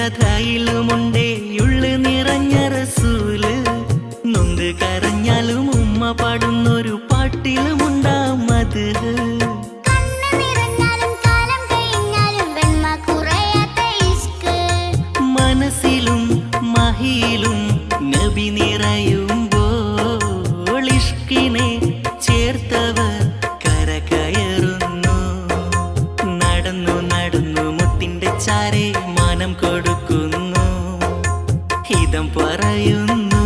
കഥയിലുമുണ്ടേ ഉള്ളു നിറഞ്ഞ റസൂല്. നൊന്ത് കരഞ്ഞാലും ഉമ്മ പാടുന്നൊരു പാട്ടിലുമുണ്ടാം മത്. മനസ്സിലും മഹിയിലും നബി നിറയുമ്പോൾ ഇഷ്കിനെ ചേർത്തവർ കരകയറുന്നു. നടന്നു നടന്നു മുത്തിന്റെ ചാരെ മാനം കൊടുക്കുന്നു. ഹിതം പറയുന്നു